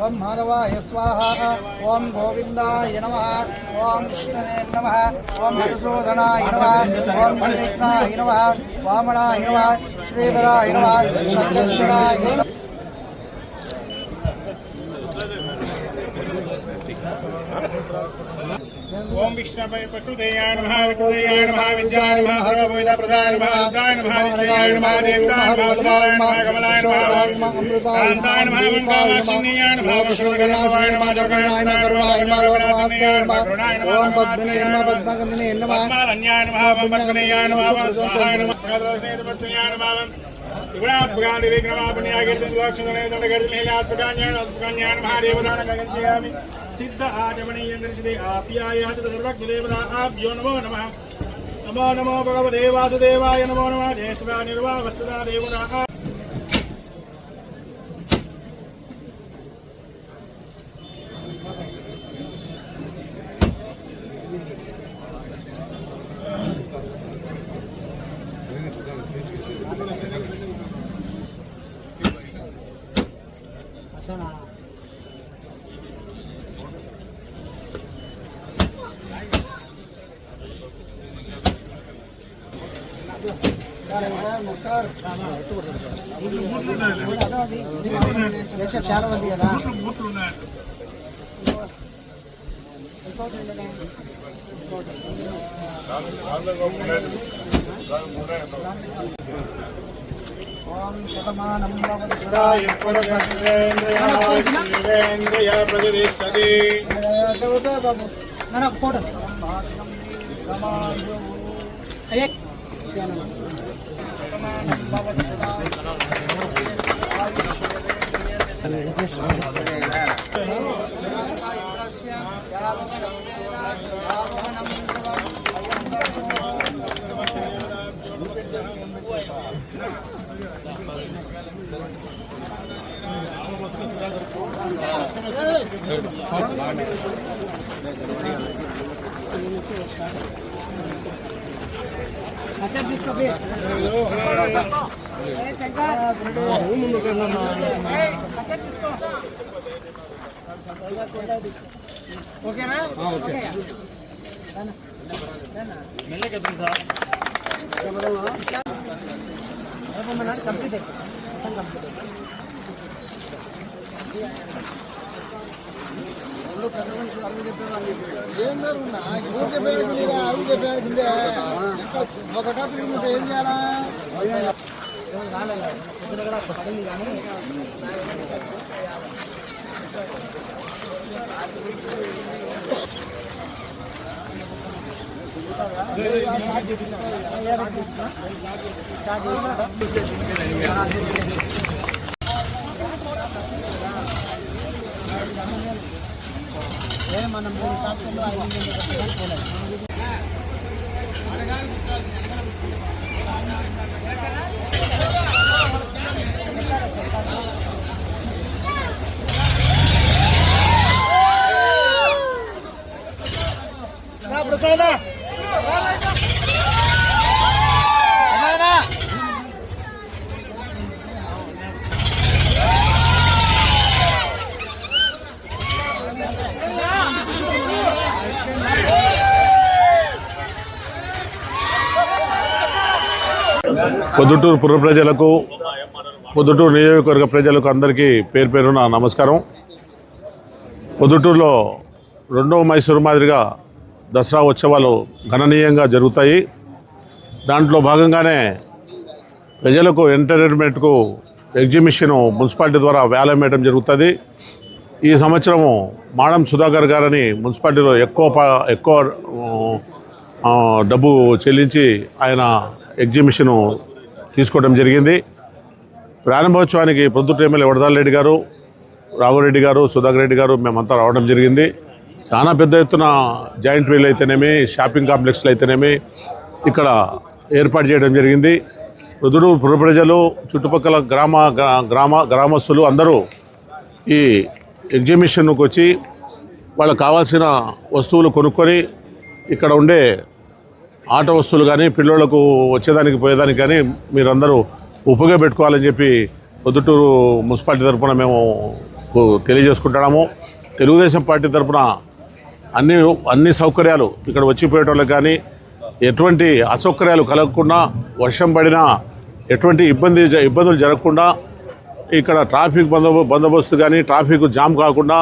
ఓం మాధవాయ స్వాహ ఓం గోవిందాయ నమః ఓం విష్ణవే నమః ఓం మధుసూదనాయ నమః ఓం కృష్ణాయ నమః వామనాయ నమః శ్రీధరాయ నమః సంకర్షణాయ నమః. ఓం విష్ణవే ప్రకృతేయాయ నమః వికృతేయాయ నమః విద్యాయ నమః సర్వభూత ప్రదాయ నమః రుద్రాయ నమః నిత్యాయ నమః దేవతాయ నమః ఉదాయ నమః కమలాయ నమః కాంతాయ నమః మంగళవాసిన్యాయ నమః వసుదేవాయ నమః దుర్గాయ నమః కరుణాయ నమః కరుణాసిన్యాయ నమః కరుణాయ నమః ఓం పద్మనే నమః పద్మగంధనే నమః పద్మాలన్యాయ నమః పద్మగణయాయ నమః స్వాహాయ నమః భగవద్గీతాయ నమః త్రిగుణాత్మకాని విఘ్నమాపన్యాగర్తిలక్షణే దండగర్తిలేయాత్మకాన్యాయ నమః దేవదాన గగన్యామి सिद्ध आचमनीय आप्यायः सर्वज्ञदेवता आभ्यो नमो नमः नमो नमो भगवते वासुदेवाय नमो नमः जयश्री निर्वा वस्तुदा देवता చాలా మంది కదా ఓం శతమానం భవతి ప్రతిష్టతి ఫోటో అయ్యే ఓకేనా ఓకే కంప్లీట్ ఒక టాపిక్ ఏం చేయాలా పడింది కానీ మనం 3 టాప్స్లో 5 ప్రసాద పొద్దుటూరు పుర ప్రజలకు పొద్దుటూరు నియోజకవర్గ ప్రజలకు అందరికీ పేరు పేరున నమస్కారం. పొద్దుటూరులో రెండవ మైసూరు మాదిరిగా దసరా ఉత్సవాలు గణనీయంగా జరుగుతాయి. దాంట్లో భాగంగానే ప్రజలకు ఎంటర్టైన్మెంట్కు ఎగ్జిబిషన్ మున్సిపాలిటీ ద్వారా వేలం జరుగుతుంది. ఈ సంవత్సరము మాడం సుధాకర్ గారని మున్సిపాలిటీలో ఎక్కువ డబ్బు చెల్లించి ఆయన ఎగ్జిబిషను తీసుకోవడం జరిగింది. ప్రారంభోత్సవానికి పొద్దుటూరు ఎమ్మెల్యే వడదాల రెడ్డి గారు, రాఘవరెడ్డి గారు, సుధాకర్ రెడ్డి గారు మేమంతా రావడం జరిగింది. చాలా పెద్ద ఎత్తున జాయింట్ వీల్ అయితేనేమి, షాపింగ్ కాంప్లెక్స్లు అయితేనేమి ఇక్కడ ఏర్పాటు చేయడం జరిగింది. పొద్దుటూరు పుర ప్రజలు, చుట్టుపక్కల గ్రామస్తులు అందరూ ఈ ఎగ్జిబిషన్కు వచ్చి వాళ్ళకు కావాల్సిన వస్తువులు కొనుక్కొని ఇక్కడ ఉండే ఆట వస్తువులు కానీ పిల్లలకు వచ్చేదానికి పోయేదానికి కానీ మీరందరూ ఉపయోగపెట్టుకోవాలని చెప్పి పొద్దుటూరు మున్సిపాలిటీ తరఫున మేము తెలియజేసుకుంటున్నాము. తెలుగుదేశం పార్టీ తరఫున అన్ని సౌకర్యాలు ఇక్కడ వచ్చిపోయేటోళ్ళకి కానీ ఎటువంటి అసౌకర్యాలు కలగకుండా, వర్షం పడినా ఎటువంటి ఇబ్బందులు జరగకుండా ఇక్కడ ట్రాఫిక్ బందోబస్తు కానీ, ట్రాఫిక్ జామ్ కాకుండా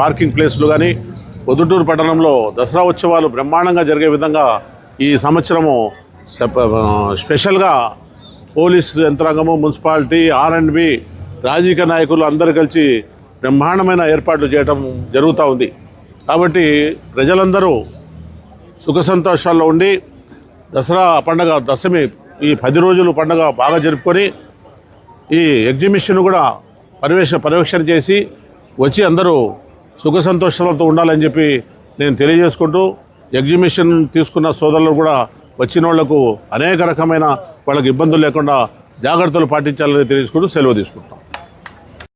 పార్కింగ్ ప్లేస్లు కానీ, పొద్దుటూరు పట్టణంలో దసరా ఉత్సవాలు బ్రహ్మాండంగా జరిగే విధంగా ఈ సంవత్సరము స్పెషల్గా పోలీస్ యంత్రాంగము, మున్సిపాలిటీ, R&B, రాజకీయ నాయకులు అందరూ కలిసి బ్రహ్మాండమైన ఏర్పాట్లు చేయడం జరుగుతూ ఉంది. కాబట్టి ప్రజలందరూ సుఖ సంతోషాల్లో ఉండి దసరా పండగ, దశమి ఈ 10 రోజులు పండగ బాగా జరుపుకొని ఈ ఎగ్జిబిషన్ కూడా పర్యవేక్షణ చేసి వచ్చి అందరూ సుఖ సంతోషాలతో ఉండాలని చెప్పి నేను తెలియజేసుకుంటూ, ఎగ్జిబిషన్ తీసుకున్న సోదరులు కూడా వచ్చిన వాళ్లకు అనేక రకమైన వాళ్ళకి ఇబ్బందులు లేకుండా జాగ్రత్తలు పాటించాలని తెలియజేసుకుంటూ సెలవు తీసుకుంటాం.